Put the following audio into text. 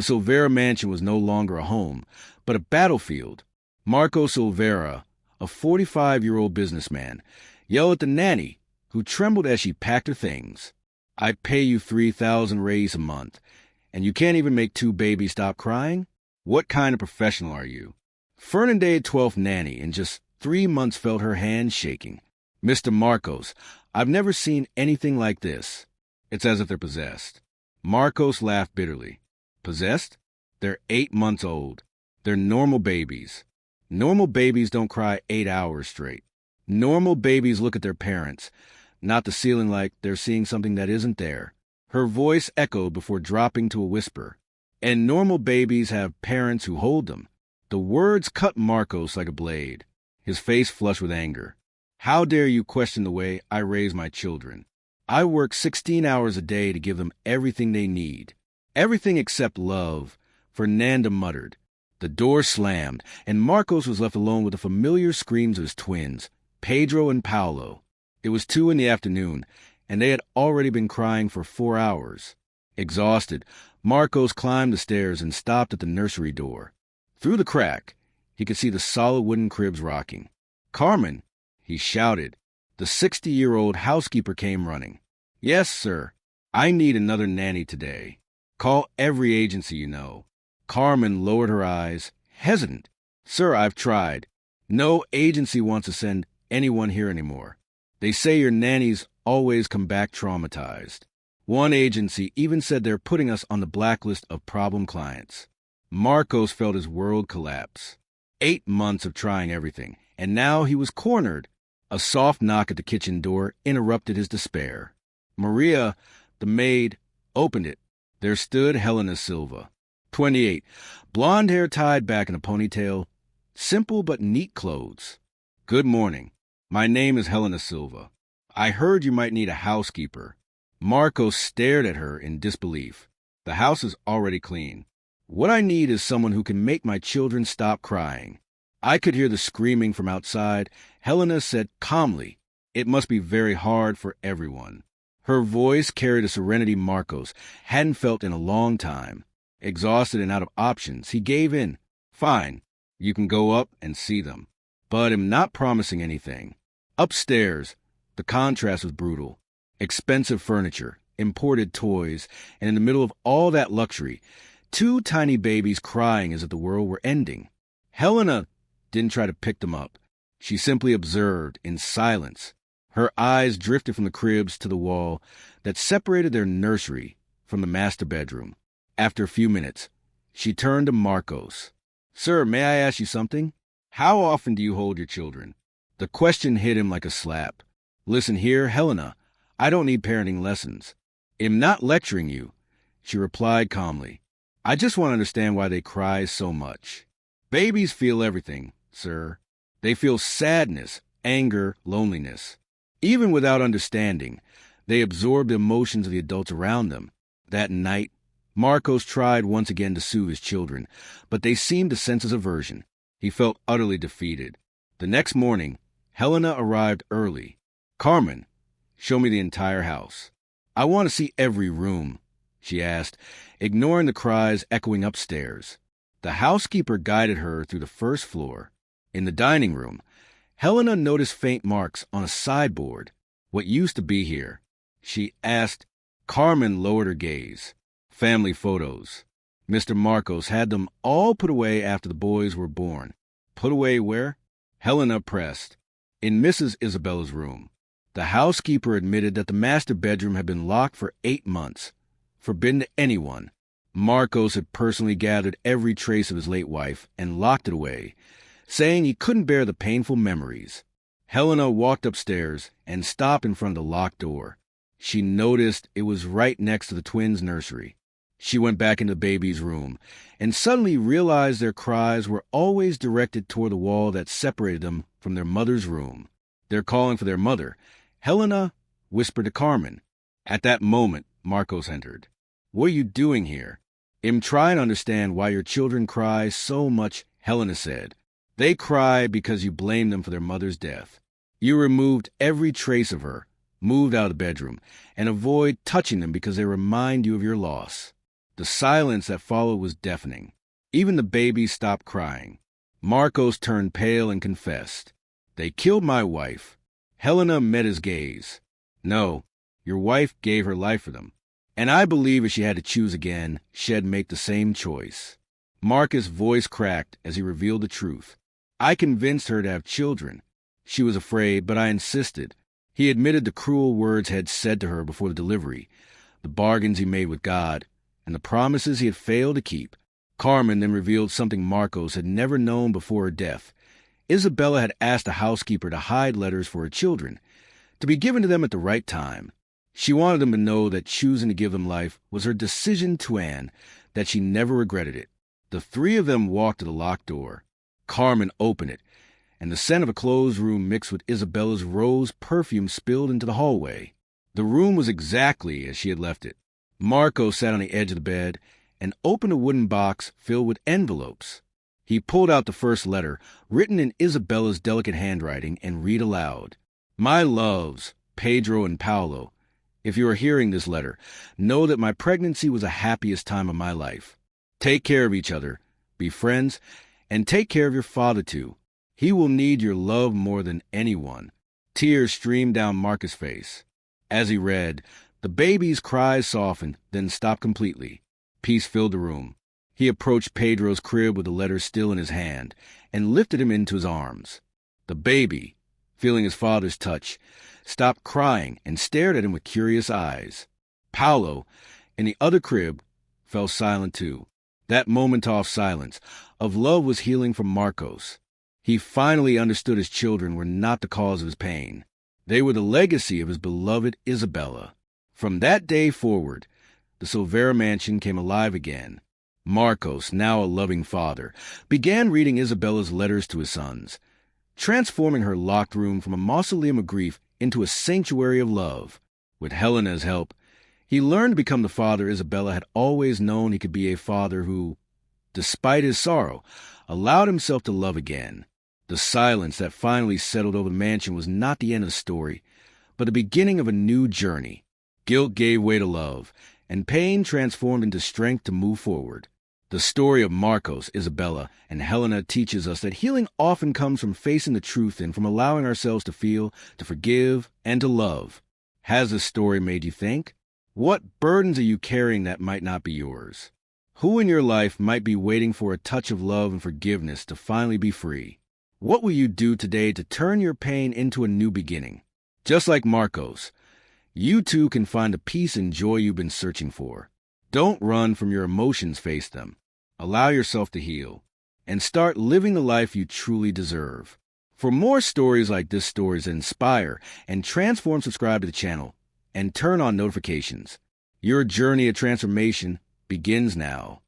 The Silvera mansion was no longer a home, but a battlefield. Marco Silvera, a 45-year-old businessman, yelled at the nanny, who trembled as she packed her things. "I pay you 3,000 raise a month, and you can't even make two babies stop crying? What kind of professional are you?" Fernandez 12th nanny in just 3 months felt her hands shaking. "Mr. Marcos, I've never seen anything like this. It's as if they're possessed." Marcos laughed bitterly. "Possessed? They're 8 months old. They're normal babies. Normal babies don't cry 8 hours straight. Normal babies look at their parents, not the ceiling like they're seeing something that isn't there." Her voice echoed before dropping to a whisper. "And normal babies have parents who hold them." The words cut Marcos like a blade. His face flushed with anger. "How dare you question the way I raise my children? I work 16 hours a day to give them everything they need. Everything except love," Fernanda muttered. The door slammed, and Marcos was left alone with the familiar screams of his twins, Pedro and Paolo. It was 2 in the afternoon, and they had already been crying for 4 hours. Exhausted, Marcos climbed the stairs and stopped at the nursery door. Through the crack, he could see the solid wooden cribs rocking. "Carmen!" he shouted. The 60-year-old housekeeper came running. "Yes, sir. I need another nanny today. Call every agency you know." Carmen lowered her eyes, hesitant. "Sir, I've tried. No agency wants to send anyone here anymore. They say your nannies always come back traumatized. One agency even said they're putting us on the blacklist of problem clients." Marcos felt his world collapse. 8 months of trying everything, and now he was cornered. A soft knock at the kitchen door interrupted his despair. Maria, the maid, opened it. There stood Helena Silva, 28, blonde hair tied back in a ponytail, simple but neat clothes. "Good morning. My name is Helena Silva. I heard you might need a housekeeper." Marcos stared at her in disbelief. "The house is already clean. What I need is someone who can make my children stop crying." I could hear the screaming from outside. Helena said calmly, "It must be very hard for everyone." Her voice carried a serenity Marcos hadn't felt in a long time. Exhausted and out of options, he gave in. "Fine, you can go up and see them. But I'm not promising anything." Upstairs, the contrast was brutal. Expensive furniture, imported toys, and in the middle of all that luxury, 2 tiny babies crying as if the world were ending. Helena didn't try to pick them up. She simply observed in silence. Her eyes drifted from the cribs to the wall that separated their nursery from the master bedroom. After a few minutes, she turned to Marcos. "Sir, may I ask you something? How often do you hold your children?" The question hit him like a slap. "Listen here, Helena, I don't need parenting lessons. I'm not lecturing you," she replied calmly. "I just want to understand why they cry so much. Babies feel everything, sir. They feel sadness, anger, loneliness. Even without understanding, they absorb the emotions of the adults around them. That night, Marcos tried once again to soothe his children, but they seemed to sense his aversion. He felt utterly defeated. The next morning, Helena arrived early. "Carmen, show me the entire house." "I want to see every room," she asked, ignoring the cries echoing upstairs. The housekeeper guided her through the first floor. In the dining room, Helena noticed faint marks on a sideboard. "What used to be here?" she asked. Carmen lowered her gaze. "Family photos. Mr. Marcos had them all put away after the boys were born." "Put away where?" Helena pressed. "In Mrs. Isabella's room." The housekeeper admitted that the master bedroom had been locked for 8 months, forbidden to anyone. Marcos had personally gathered every trace of his late wife and locked it away, saying he couldn't bear the painful memories. Helena walked upstairs and stopped in front of the locked door. She noticed it was right next to the twins' nursery. She went back into the baby's room and suddenly realized their cries were always directed toward the wall that separated them from their mother's room. "They're calling for their mother," Helena whispered to Carmen. At that moment, Marcos entered. "What are you doing here?" "I'm trying to understand why your children cry so much," Helena said. "They cry because you blame them for their mother's death. You removed every trace of her, moved out of the bedroom, and avoid touching them because they remind you of your loss." The silence that followed was deafening. Even the baby stopped crying. Marcos turned pale and confessed. "They killed my wife." Helena met his gaze. "No, your wife gave her life for them. And I believe if she had to choose again, she'd make the same choice." Marcus' voice cracked as he revealed the truth. "I convinced her to have children. She was afraid, but I insisted." He admitted the cruel words he had said to her before the delivery, the bargains he made with God, and the promises he had failed to keep. Carmen then revealed something Marcos had never known before her death. Isabella had asked the housekeeper to hide letters for her children, to be given to them at the right time. She wanted them to know that choosing to give them life was her decision to Anne, that she never regretted it. The three of them walked to the locked door. Carmen opened it, and the scent of a closed room mixed with Isabella's rose perfume spilled into the hallway. The room was exactly as she had left it. Marco sat on the edge of the bed and opened a wooden box filled with envelopes. He pulled out the first letter, written in Isabella's delicate handwriting, and read aloud. "My loves, Pedro and Paolo, if you are hearing this letter, know that my pregnancy was the happiest time of my life. Take care of each other, be friends, and take care of your father too. He will need your love more than anyone." Tears streamed down Marcus' face. As he read, the baby's cries softened, then stopped completely. Peace filled the room. He approached Pedro's crib with the letter still in his hand and lifted him into his arms. The baby, feeling his father's touch, stopped crying and stared at him with curious eyes. Paolo, in the other crib, fell silent too. That moment-off silence of love was healing for Marcos. He finally understood his children were not the cause of his pain. They were the legacy of his beloved Isabella. From that day forward, the Silvera mansion came alive again. Marcos, now a loving father, began reading Isabella's letters to his sons, transforming her locked room from a mausoleum of grief into a sanctuary of love. With Helena's help, he learned to become the father Isabella had always known he could be, a father who, despite his sorrow, allowed himself to love again. The silence that finally settled over the mansion was not the end of the story, but the beginning of a new journey. Guilt gave way to love, and pain transformed into strength to move forward. The story of Marcos, Isabella, and Helena teaches us that healing often comes from facing the truth and from allowing ourselves to feel, to forgive, and to love. Has this story made you think? What burdens are you carrying that might not be yours? Who in your life might be waiting for a touch of love and forgiveness to finally be free? What will you do today to turn your pain into a new beginning? Just like Marcos, you too can find the peace and joy you've been searching for. Don't run from your emotions, face them. Allow yourself to heal, and start living the life you truly deserve. For more stories like this, stories that inspire and transform, subscribe to the channel and turn on notifications. Your journey of transformation begins now.